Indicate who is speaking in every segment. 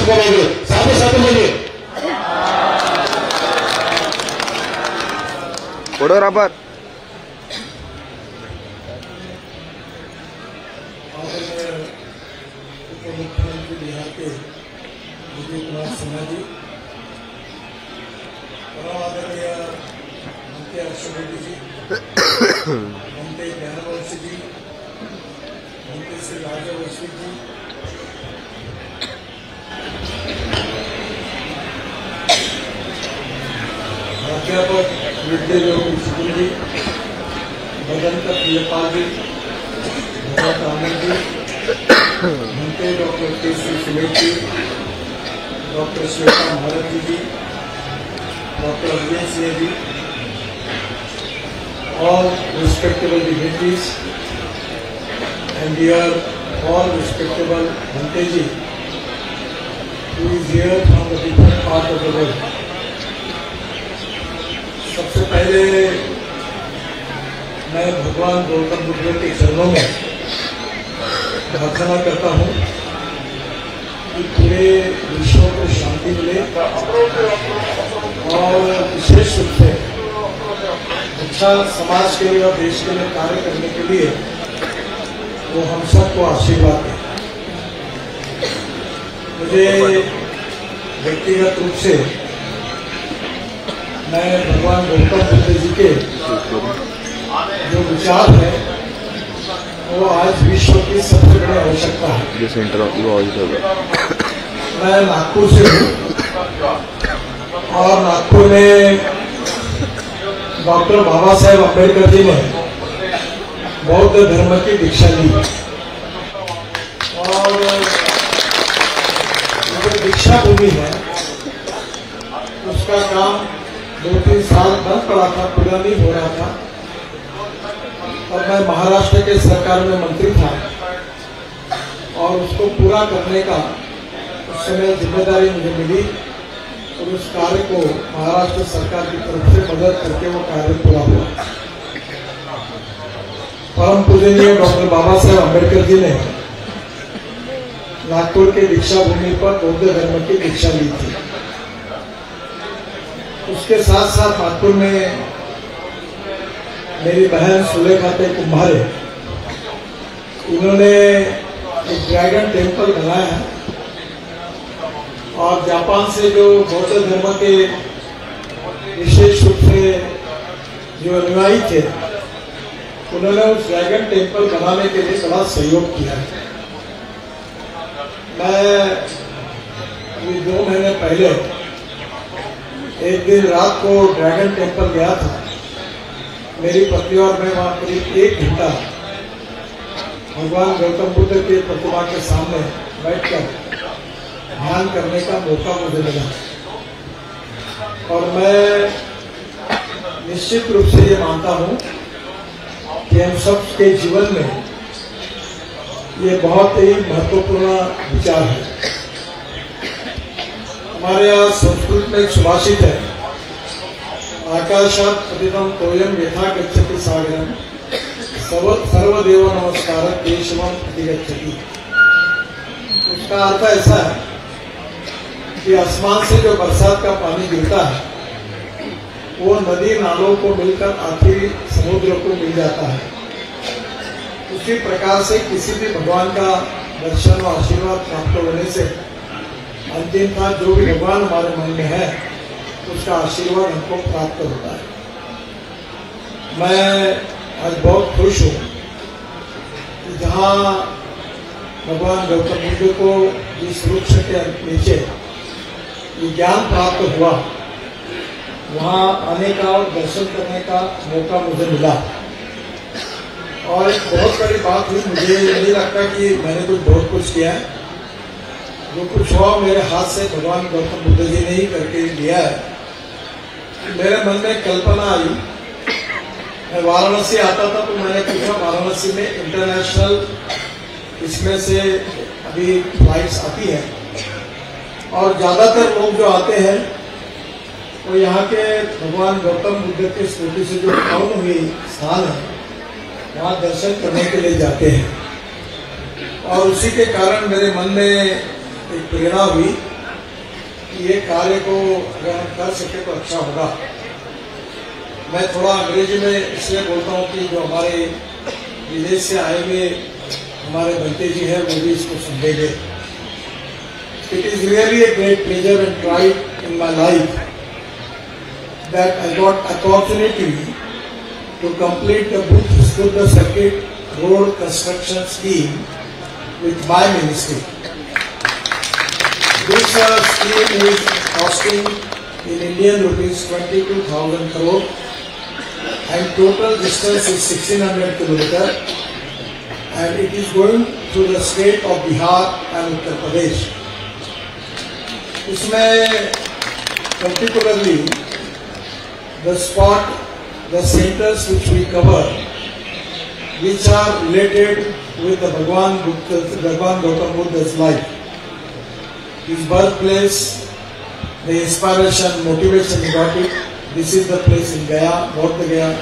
Speaker 1: स्वागत करेंगे। साथ साथ बोलिए
Speaker 2: फोटोग्राफर।
Speaker 3: उप मुख्यमंत्री बिहार के विजय कुमार सिन्हा जी, आदरणीय मंत्री अशोक रेड्डी जी, मंत्री ज्ञानवंशी जी, मंत्री श्री राजवंशी जी, प्राध्यापक विद्या जोशी जी, भगवंत प्रियपाल जी, भगवंत आनंद जी, मंत्री doctor KC. Sumesh ji, doctor Shweta Bharti ji, doctor Ajay Singh ji, all respectable dignitaries and dear all respectable Bhante ji who is here from the different part of the world. सबसे पहले मैं भगवान गौतम बुद्ध के चरणों में प्रार्थना करता हूँ कि पूरे विश्व को शांति मिले और विशेष रूप से अच्छा समाज के लिए और देश के लिए कार्य करने के लिए वो हम सबको आशीर्वाद दें। मुझे व्यक्तिगत रूप से मैं भगवान गौतम बुद्ध जी के जो विचार है वो आज विश्व की सबसे बड़ी आवश्यकता है। मैं नागपुर से हूँ और नागपुर में डॉक्टर बाबा साहेब अम्बेडकर जी ने बौद्ध धर्म की दीक्षा ली और जो दीक्षा भूमि है उसका काम 2-3 साल बंद पड़ा था, पूरा नहीं हो रहा था और मैं महाराष्ट्र के सरकार में मंत्री था और उसको पूरा करने का उस समय जिम्मेदारी मुझे मिली और उस कार्य को महाराष्ट्र सरकार की तरफ से मदद करके वो कार्य पूरा हुआ। परम पूजनीय डॉक्टर बाबा साहेब अम्बेडकर जी ने नागपुर के दीक्षा भूमि पर बौद्ध धर्म की दीक्षा ली थी। उसके साथ साथ नागपुर में मेरी बहन सुलेखा कुम्भारे, उन्होंने एक ड्रैगन टेम्पल बनाया है और जापान से जो बौद्ध धर्म के विशेष रूप से जो अनुयायी थे उन्होंने उस ड्रैगन टेम्पल बनाने के लिए बड़ा सहयोग किया है। मैं 2 महीने पहले एक दिन रात को ड्रैगन टेम्पल गया था। मेरी पत्नी और मैं वहां करीब 1 घंटा भगवान गौतम बुद्ध के प्रतिमा के सामने बैठकर ध्यान करने का मौका मुझे मिला और मैं निश्चित रूप से ये मानता हूँ कि हम सब के जीवन में ये बहुत ही महत्वपूर्ण विचार है। हमारे यहाँ संस्कृत में एक सुभाषित है, आकाशात पतितम तोयम यथा गच्छति सागरम सर्वदेव नमस्कार केशवम प्रतिगच्छति। उसका अर्थ ऐसा है कि आसमान से जो बरसात का पानी गिरता है वो नदी नालों को मिलकर आखिर समुद्र को मिल जाता है। उसी प्रकार से किसी भी भगवान का दर्शन और आशीर्वाद प्राप्त होने से अंतिमतः जो भी भगवान हमारे मन में है उसका आशीर्वाद हमको प्राप्त होता है। मैं आज बहुत खुश हूँ कि जहाँ भगवान गौतम बुद्ध को जिस वृक्ष के नीचे ज्ञान प्राप्त हुआ वहाँ आने का और दर्शन करने का मौका मुझे मिला और एक बहुत बड़ी बात हुई। मुझे नहीं लगता कि मैंने बहुत कुछ किया है, जो कुछ हुआ मेरे हाथ से भगवान गौतम बुद्ध जी ने ही करके लिया है। मेरे मन में कल्पना आई, मैं वाराणसी आता था तो मैंने पूछा वाराणसी में इंटरनेशनल इसमें से अभी फ्लाइट्स आती हैं और ज़्यादातर लोग जो आते हैं वो यहाँ के भगवान गौतम बुद्ध के स्मृति से जो उत्पन्न हुई स्थान है वहाँ दर्शन करने के लिए जाते हैं और उसी के कारण मेरे मन में एक प्रेरणा हुई कि ये कार्य को अगर हम कर सके तो अच्छा होगा। मैं थोड़ा अंग्रेजी में इसलिए बोलता हूँ कि जो हमारे विदेश से आए हुए हमारे बंते जी हैं वो भी इसको समझेंगे। It is really a great pleasure and pride in my life that I got opportunity to complete the Buddha Circuit road construction scheme with my ministry. This scheme is costing in Indian rupees 22,000 crore and total distance is 1600 kilometers and it is going through the state of Bihar and Uttar Pradesh. इसमें particularly the spot, the centers which we cover, which are related with the Bhagwan Gautam Buddha's life, his birthplace, the inspiration, motivation he got it. This is the place in Gaya, Bodh Gaya,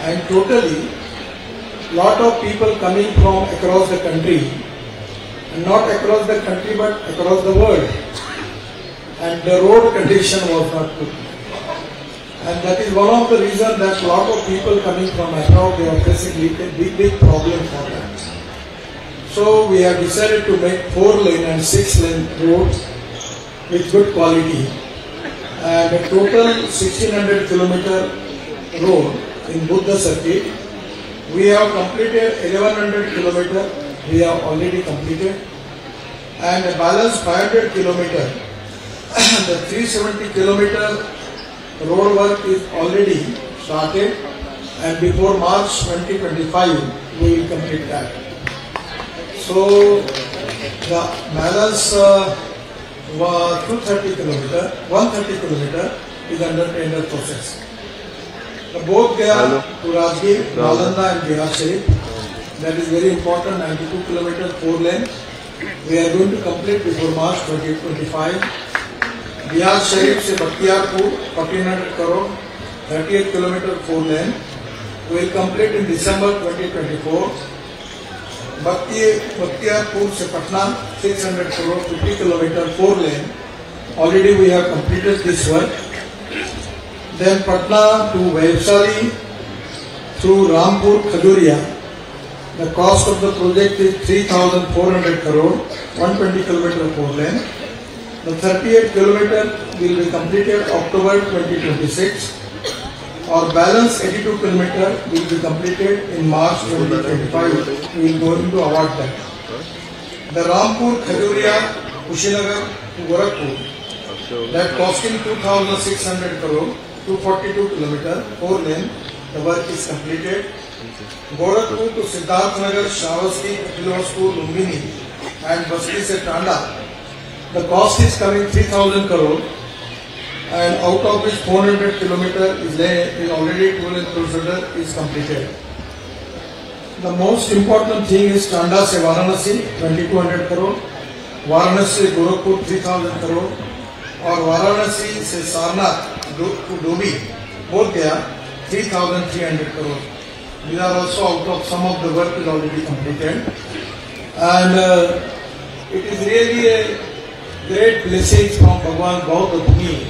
Speaker 3: and totally lot of people coming from across the country, and not across the country but across the world. And the road condition was not good. And that is one of the reasons that a lot of people coming from abroad, they are facing big problem for that. So we have decided to make 4-lane and 6-lane roads with good quality. And a total 1600 kilometer road in Buddha Circuit. We have completed 1100 kilometer. We have already completed. And a balance 500 kilometer. The 370 kilometer road work is already started and before March 2025 we will complete that. So the balance 130 kilometer is under tender process. The both Gaya to Rajgir, Nalanda and Bihar Sharif, that is very important, 92 kilometer 4-lane. We are going to complete before March 2025. Bihar Sharif से Bakhtiyarpur 1400 crore 38 kilometre 4-lane will complete in December 2024. Bakhtiyarpur से Patna 600 crore 50 kilometre 4-lane. Already we have completed this work. Then Patna to Vaishali through Rampur Khajuria. The cost of the project is 3,400 crore, 120 kilometer 4-lane. The 38 kilometer will be completed October 2026. Our balance 82 kilometer will be completed in March 2025. We will go into award that. The Rampur, Khajuria, Kushinagar to Gorakhpur, that costing 2,600 crore, 242 kilometer, 4-lane. The work is completed. Gorakhpur to Siddharthnagar, Shravasti, Philosophur, Lumbini, and Basti se Tanda. The cost is coming 3,000 crore, and out of which 400 kilometer is already tool and procedure is completed. The most important thing is Tanda se Varanasi 2,200 crore, Varanasi se Gorakhpur 3,000 crore, और वाराणसी से Sarnath to Dobi, both there 3,300 crore. These are also out of some of the work is already completed, and it is really a great blessings from Bhagwan Gautama to me.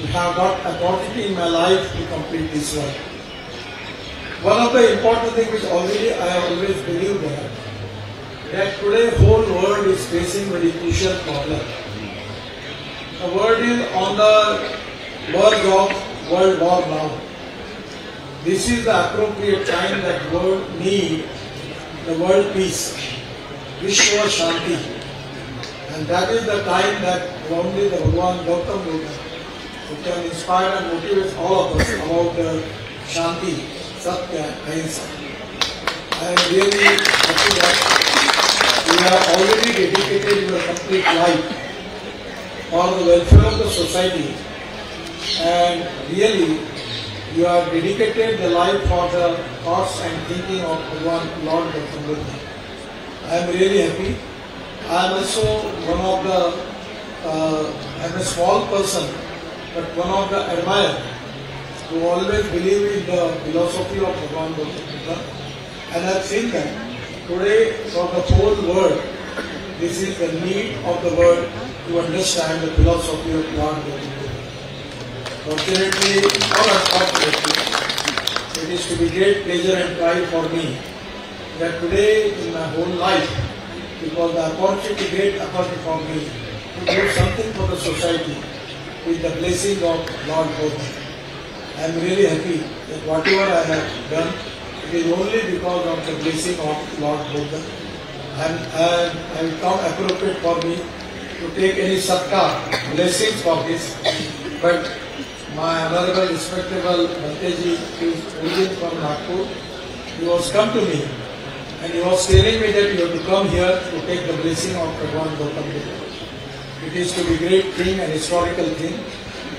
Speaker 3: I have got opportunity in my life to complete this work. One of the important things which already I have always believed that today whole world is facing very crucial problem. The world is on the verge of world war now. This is the appropriate time that world need the world peace, Vishwa Shanti. And that is the time that only the Bhagwan Gautama Buddha who can inspire and motivate all of us about the Shanti, Satya, Ahimsa. I am really happy that we have already dedicated your complete life for the welfare of the society, and really you have dedicated the life for the thoughts and thinking of Bhagwan Lord Gautama Buddha. I am really happy. I am also one of the, I am a small person, but one of the admirers who always believe in the philosophy of Bhagwan Gautama Buddha. And I think that today for the whole world, this is the need of the world to understand the philosophy of Lord Gautam Buddha. Fortunately or unfortunately, it is to be great pleasure and pride for me that today in my whole life, it was the opportunity, great opportunity for me to do something for the society with the blessing of Lord Gautam. I am really happy that whatever I have done, it is only because of the blessing of Lord Gautam. And it come appropriate for me to take any satkar, blessings for this. But my honorable, respectable Bhanteji, who is origin from Nagpur, he was come to me and he was telling me that you have to come here to take the blessing of Bhagwan Gautam Buddha. It is to be great thing and historical thing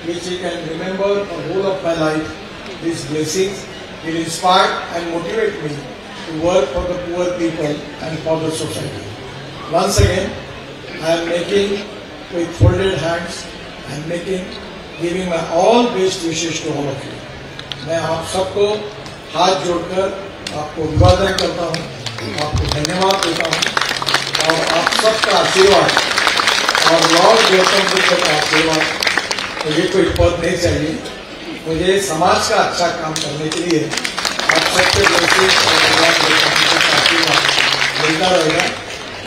Speaker 3: which he can remember the whole of my life. These blessings will inspire and motivate me to work for the poor people and for the society. Once again, I am making with folded hands, I am giving my all best wishes to all of you. मैं आप सबको हाथ जोड़कर आपको अभिवादन करता हूँ, आपको धन्यवाद देता हूँ और आप सबका आशीर्वाद और लॉर्ड गौतम बुद्ध का आशीर्वाद, मुझे कोई पद नहीं चाहिए, मुझे समाज का अच्छा काम करने के लिए आप सबके ब्लेसिंग और भगवान गौतम बुद्ध का आशीर्वाद मिलता रहेगा.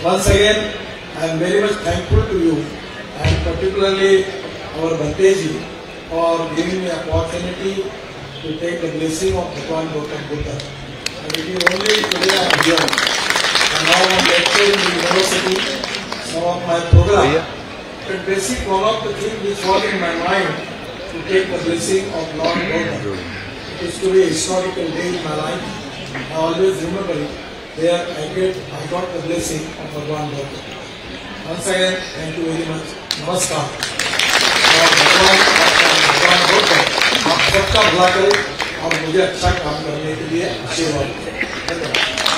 Speaker 3: Once again, I am very much thankful to you and particularly our Bhanteji for giving me opportunity to take the blessing of Bhagwan Gautam Buddha. And it is only today I am here. And now I am lecturing in the university, some of my program. But basic one of the things which was in my mind to take the blessing of Lord Gautam. It is to be a historical day in my life. I always remember it. There I got the blessing of Bhagwan Gautam. Once again, thank you very much. Namaskar. और भगवान गौतम आप सबका भला करे और मुझे अच्छा काम करने के लिए आशीर्वाद दें. धन्यवाद.